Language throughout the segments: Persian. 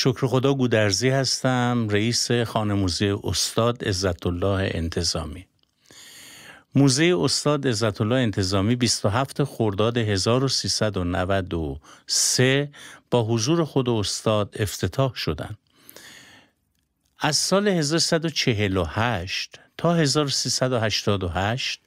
شکر خدا گودرزی هستم، رئیس خانه موزه استاد عزت الله انتظامی. موزه استاد عزت الله انتظامی 27 خرداد 1393 با حضور خود استاد افتتاح شدند. از سال 1348 تا 1388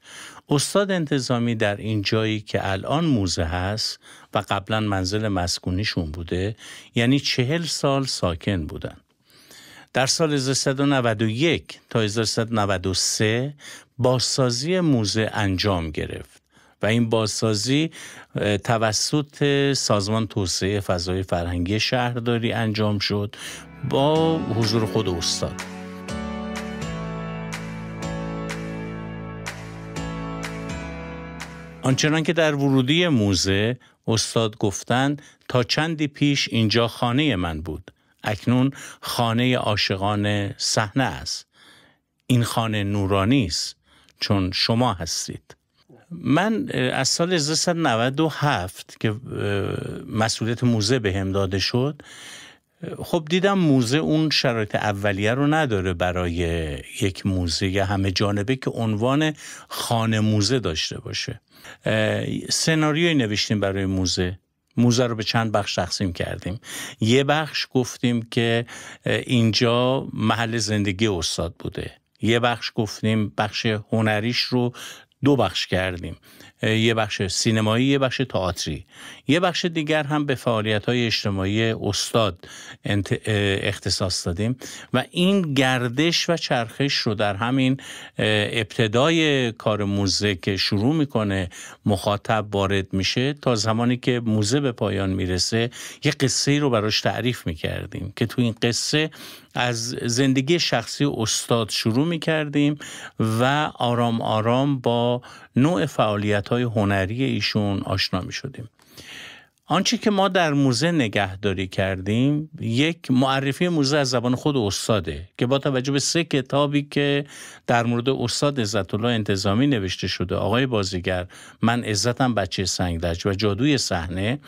استاد انتظامی در این جایی که الان موزه هست و قبلا منزل مسکونیشون بوده، یعنی 40 سال ساکن بودن. در سال 1391 تا 1393 بازسازی موزه انجام گرفت و این بازسازی توسط سازمان توسعه فضای فرهنگی شهرداری انجام شد با حضور خود استاد. آنچنان که در ورودی موزه استاد گفتند تا چندی پیش اینجا خانه من بود، اکنون خانه عاشقان صحنه است. این خانه نورانی است چون شما هستید. من از سال 1397 که مسئولیت موزه بهم داده شد، خب دیدم موزه اون شرایط اولیه رو نداره برای یک موزه همه جانبه که عنوان خانه موزه داشته باشه. سناریوی نوشتیم برای موزه رو به چند بخش تقسیم کردیم. یه بخش گفتیم که اینجا محل زندگی استاد بوده. یه بخش گفتیم بخش هنریش رو 2 بخش کردیم، یه بخش سینمایی، یه بخش تئاتری. یه بخش دیگر هم به فعالیت‌های اجتماعی استاد اختصاص دادیم و این گردش و چرخش رو در همین ابتدای کار موزه که شروع میکنه مخاطب وارد میشه تا زمانی که موزه به پایان میرسه یه قصه‌ای رو براش تعریف میکردیم که تو این قصه از زندگی شخصی استاد شروع میکردیم و آرام آرام با نوع فعالیت‌های هنری ایشون آشنا می‌شدیم. آنچه که ما در موزه نگهداری کردیم یک معرفی موزه از زبان خود استاده که با توجه به 3 کتابی که در مورد استاد عزت الله انتظامی نوشته شده، آقای بازیگر، من عزتم بچه سنگدج و جادوی صحنه،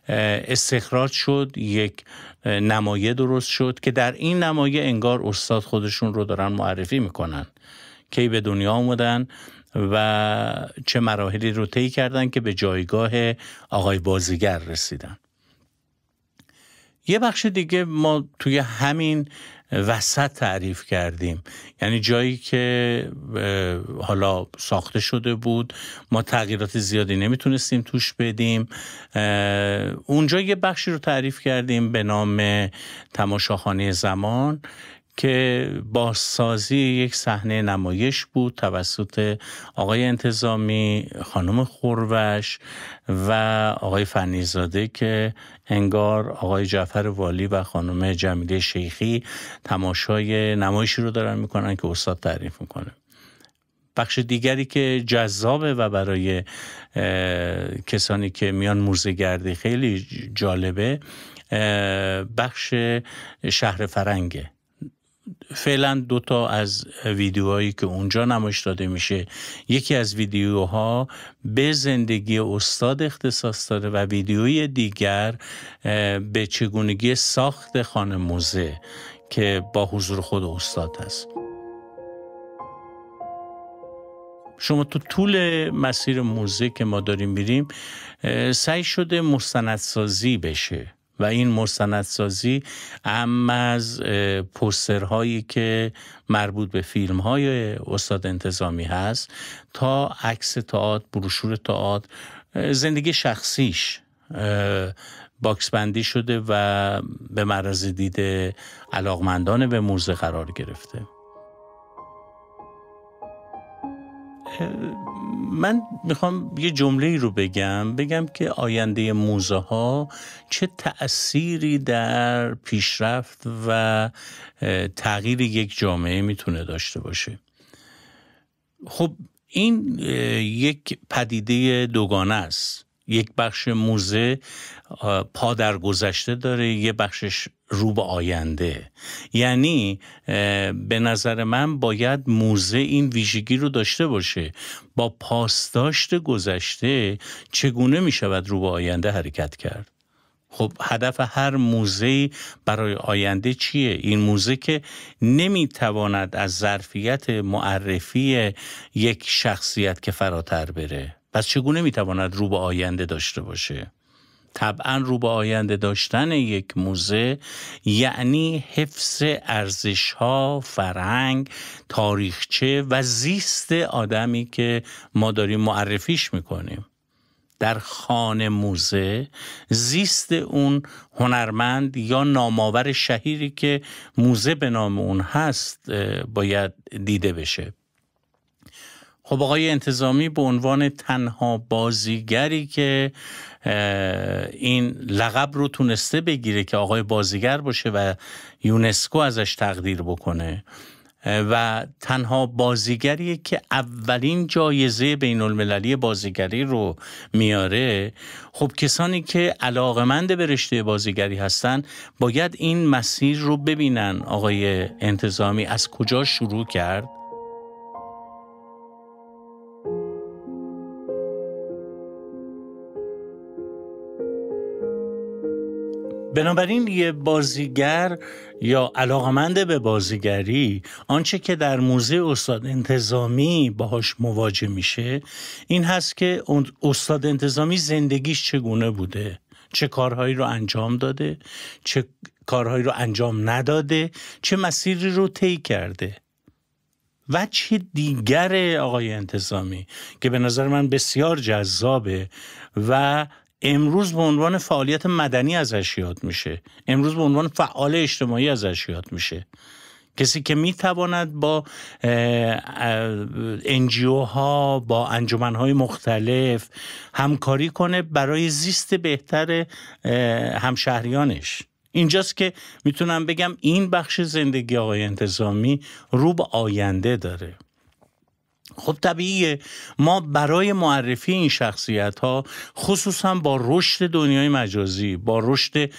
استخراج شد، یک نمایه درست شد که در این نمایه انگار استاد خودشون رو دارن معرفی میکنن، کی به دنیا آمدن و چه مراحلی رو طی کردن که به جایگاه آقای بازیگر رسیدن. یه بخش دیگه ما توی همین وسط تعریف کردیم، یعنی جایی که حالا ساخته شده بود، ما تغییرات زیادی نمیتونستیم توش بدیم. اونجا یه بخشی رو تعریف کردیم به نام تماشاخانه زمان که بازسازی یک صحنه نمایش بود توسط آقای انتظامی، خانم خوروش و آقای فنیزاده که انگار آقای جعفر والی و خانم جمیله شیخی تماشای نمایشی رو دارن میکنن که استاد تعریف میکنه. بخش دیگری که جذابه و برای کسانی که میان موزه گردی خیلی جالبه، بخش شهر فرنگه. فعلا 2 تا از ویدیوهایی که اونجا نمایش داده میشه، یکی از ویدیوها به زندگی استاد اختصاص داره و ویدیوی دیگر به چگونگی ساخت خانه موزه که با حضور خود استاد هست. شما تو طول مسیر موزه که ما داریم میریم سعی شده مستندسازی بشه و این مستندسازی هم از پوسترهایی که مربوط به فیلم‌های استاد انتظامی هست تا عکس تئاتر، بروشور تئاتر، زندگی شخصیش باکس بندی شده و به معرض دید علاقمندان به موزه قرار گرفته. من میخوام یه جمله‌ای رو بگم که آینده موزه ها چه تأثیری در پیشرفت و تغییر یک جامعه میتونه داشته باشه. خب این یک پدیده دوگانه است. یک بخش موزه پا در گذشته داره، یه بخشش رو به آینده. یعنی به نظر من باید موزه این ویژگی رو داشته باشه، با پاسداشت گذشته چگونه می شود رو به آینده حرکت کرد. خب هدف هر موزه‌ای برای آینده چیه؟ این موزه که نمیتواند از ظرفیت معرفی یک شخصیت که فراتر بره. پس چگونه میتواند رو به آینده داشته باشه؟ طبعا رو به آینده داشتن یک موزه یعنی حفظ ارزش‌ها، فرهنگ، تاریخچه و زیست آدمی که ما داریم معرفیش میکنیم. در خانه موزه زیست اون هنرمند یا نامآور شهیری که موزه به نام اون هست باید دیده بشه. خب آقای انتظامی به عنوان تنها بازیگری که این لقب رو تونسته بگیره که آقای بازیگر باشه و یونسکو ازش تقدیر بکنه و تنها بازیگریه که اولین جایزه بین المللی بازیگری رو میاره، خب کسانی که علاقمند به رشته بازیگری هستن باید این مسیر رو ببینن آقای انتظامی از کجا شروع کرد. بنابراین یه بازیگر یا علاقمند به بازیگری آنچه که در موزه استاد انتظامی باهاش مواجه میشه این هست که استاد انتظامی زندگیش چگونه بوده، چه کارهایی رو انجام داده، چه کارهایی رو انجام نداده، چه مسیری رو طی کرده. و چه دیگر آقای انتظامی که به نظر من بسیار جذابه و امروز به عنوان فعالیت مدنی ازش یاد میشه، امروز به عنوان فعال اجتماعی ازش یاد میشه، کسی که میتواند با NGO ها، با انجمنهای مختلف همکاری کنه برای زیست بهتر همشهریانش. اینجاست که میتونم بگم این بخش زندگی آقای انتظامی رو به آینده داره. خب طبیعیه ما برای معرفی این شخصیت ها خصوصا با رشد دنیای مجازی، با رشد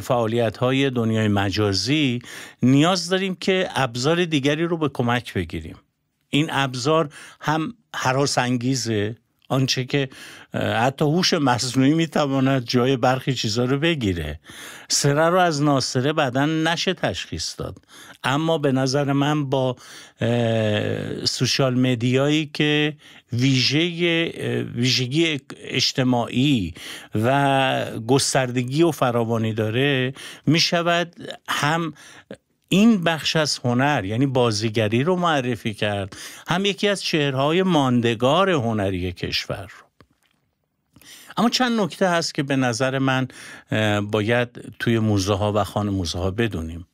فعالیت های دنیای مجازی نیاز داریم که ابزار دیگری رو به کمک بگیریم. این ابزار هم هراس انگیزه، آنچه که حتی هوش مصنوعی میتواند جای برخی چیزا رو بگیره. سره رو از ناسره بعداً نشه تشخیص داد، اما به نظر من با سوشال مدیایی که ویژگی اجتماعی و گستردگی و فراوانی داره میشود هم این بخش از هنر یعنی بازیگری رو معرفی کرد، هم یکی از چهره‌های ماندگار هنری کشور رو. اما چند نکته هست که به نظر من باید توی موزه ها و خانه موزه ها بدونیم.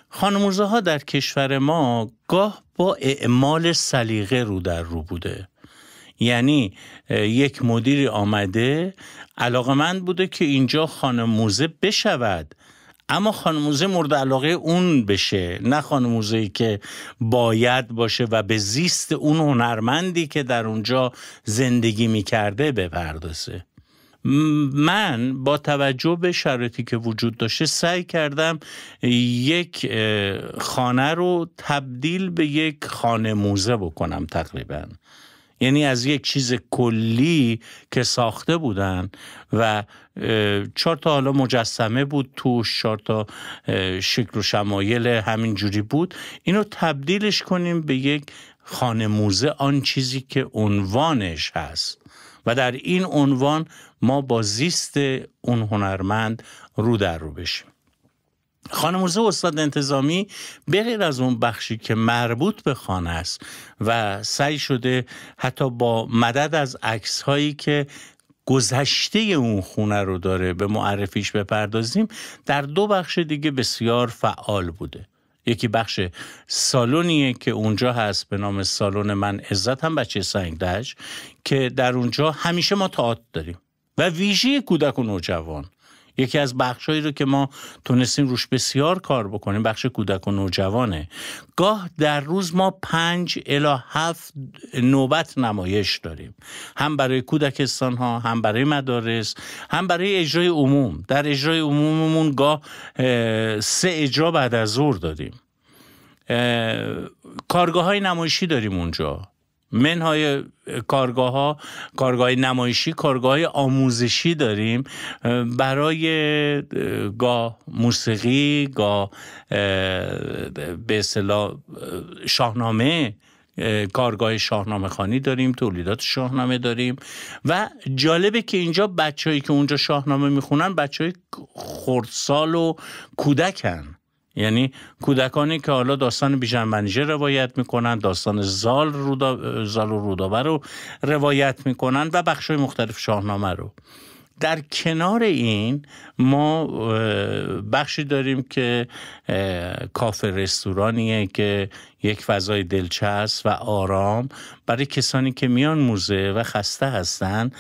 خانه موزه ها در کشور ما گاه با اعمال سلیقه رو در رو بوده. یعنی یک مدیری آمده علاقمند بوده که اینجا خانه موزه بشود، اما خانه موزه مورد علاقه اون بشه، نه خانه موزه‌ای که باید باشه و به زیست اون هنرمندی که در اونجا زندگی میکرده بپردازه. من با توجه به شرایطی که وجود داشته سعی کردم یک خانه رو تبدیل به یک خانه موزه بکنم تقریباً. یعنی از یک چیز کلی که ساخته بودن و 4 تا حالا مجسمه بود توش، 4 تا شکل و شمایل همین جوری بود، اینو تبدیلش کنیم به یک خانه موزه، آن چیزی که عنوانش هست و در این عنوان ما با زیست اون هنرمند رو در رو بشیم. خانه موزه استاد انتظامی بغیر از اون بخشی که مربوط به خانه است و سعی شده حتی با مدد از عکس هایی که گذشته اون خونه رو داره به معرفیش بپردازیم، در 2 بخش دیگه بسیار فعال بوده. یکی بخش سالونیه که اونجا هست به نام سالن من عزت هم بچه سنگدشت که در اونجا همیشه ما تئاتر داریم و ویژه کودک و نوجوان. یکی از بخشایی رو که ما تونستیم روش بسیار کار بکنیم بخش کودک و نوجوانه. گاه در روز ما 5 الی 7 نوبت نمایش داریم، هم برای کودکستان ها، هم برای مدارس، هم برای اجرای عموم. در اجرای عموممون گاه 3 اجرا بعد از ظهر داریم. کارگاه های نمایشی داریم اونجا. منهای کارگاه نمایشی، کارگاه آموزشی داریم برای گاه موسیقی، گاه به اصطلاح شاهنامه، کارگاه شاهنامه خوانی داریم، تولیدات شاهنامه داریم. و جالبه که اینجا بچه‌ای که اونجا شاهنامه میخونن بچه‌ای خردسال و کودکن، یعنی کودکانی که حالا داستان بیژن روایت میکنن، داستان زال و رودابه رو روایت میکنن و بخشای مختلف شاهنامه رو. در کنار این ما بخشی داریم که کافه رستورانیه که یک فضای دلچسب و آرام برای کسانی که میان موزه و خسته هستن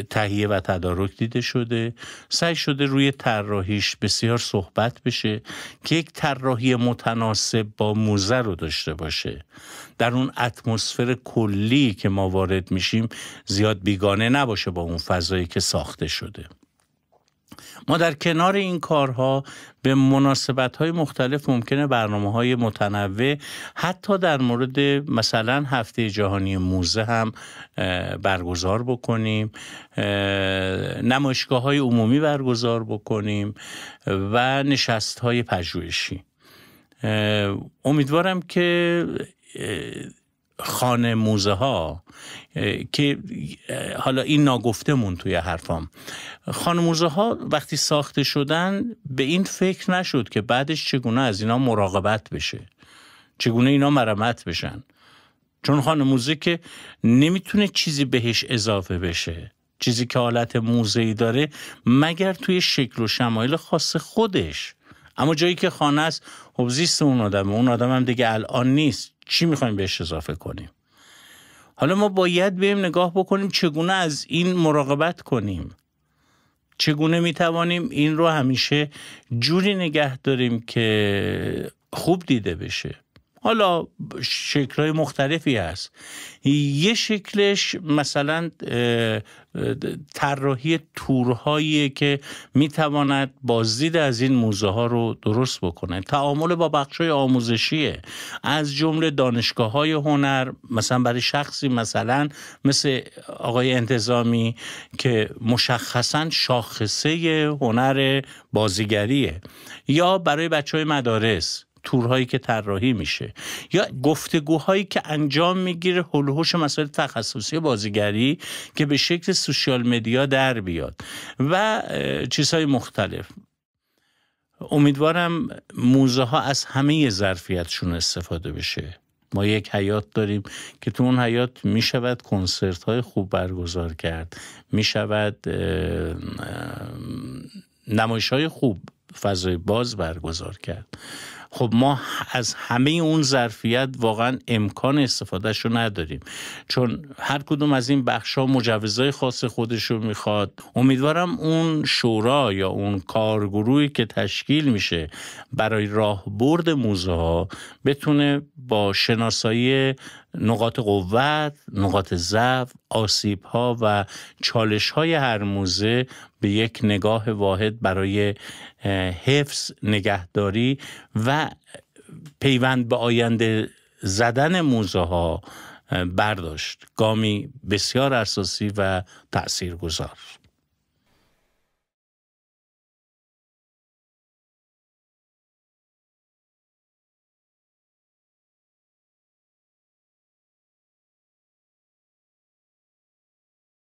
تهیه و تدارک دیده شده. سعی شده روی طراحیش بسیار صحبت بشه که یک طراحی متناسب با موزه رو داشته باشه، در اون اتمسفر کلی که ما وارد میشیم زیاد بیگانه نباشه با اون فضایی که ساخته شده. ما در کنار این کارها به مناسبت‌های مختلف ممکنه برنامه‌های متنوع حتی در مورد مثلا هفته جهانی موزه هم برگزار بکنیم، نمایشگاه‌های عمومی برگزار بکنیم و نشست‌های پژوهشی. امیدوارم که خانه موزه ها که حالا این ناگفتمون توی حرفام، خانه موزه ها وقتی ساخته شدن به این فکر نشد که بعدش چگونه از اینا مراقبت بشه، چگونه اینا مرمت بشن، چون خانه موزه که نمیتونه چیزی بهش اضافه بشه، چیزی که حالت موزه‌ای داره مگر توی شکل و شمایل خاص خودش. اما جایی که خانه است خب زیست اون آدم هم دیگه الان نیست، چی میخوایم بهش اضافه کنیم؟ حالا ما باید بریم نگاه بکنیم چگونه از این مراقبت کنیم، چگونه میتوانیم این رو همیشه جوری نگه داریم که خوب دیده بشه. حالا شکل‌های مختلفی هست. یه شکلش مثلا طراحی تورهایی که میتواند بازدید از این موزه ها رو درست بکنه، تعامل با بخش‌های آموزشیه، از جمله دانشگاه‌های هنر، مثلا برای شخصی مثلا مثل آقای انتظامی که مشخصاً شاخصه هنر بازیگریه، یا برای بچه‌های مدارس تورهایی که طراحی میشه، یا گفتگوهایی که انجام میگیره حول و حوش مسائل تخصصی بازیگری که به شکل سوشیال مدیا در بیاد و چیزهای مختلف. امیدوارم موزه ها از همه ظرفیتشون استفاده بشه. ما یک حیات داریم که تو اون حیات میشود کنسرت های خوب برگزار کرد، میشود نمایش های خوب فضای باز برگزار کرد. خب ما از همه اون ظرفیت واقعا امکان استفادهش رو نداریم، چون هر کدوم از این بخش‌ها مجوزهای خاص خودش رو میخواد. امیدوارم اون شورا یا اون کارگروهی که تشکیل میشه برای راهبرد موزه ها بتونه با شناسایی نقاط قوت، نقاط ضعف، آسیب‌ها و چالش‌های هر موزه به یک نگاه واحد برای حفظ، نگهداری و پیوند به آینده زدن موزه ها برداشت. گامی بسیار اساسی و تأثیرگذار.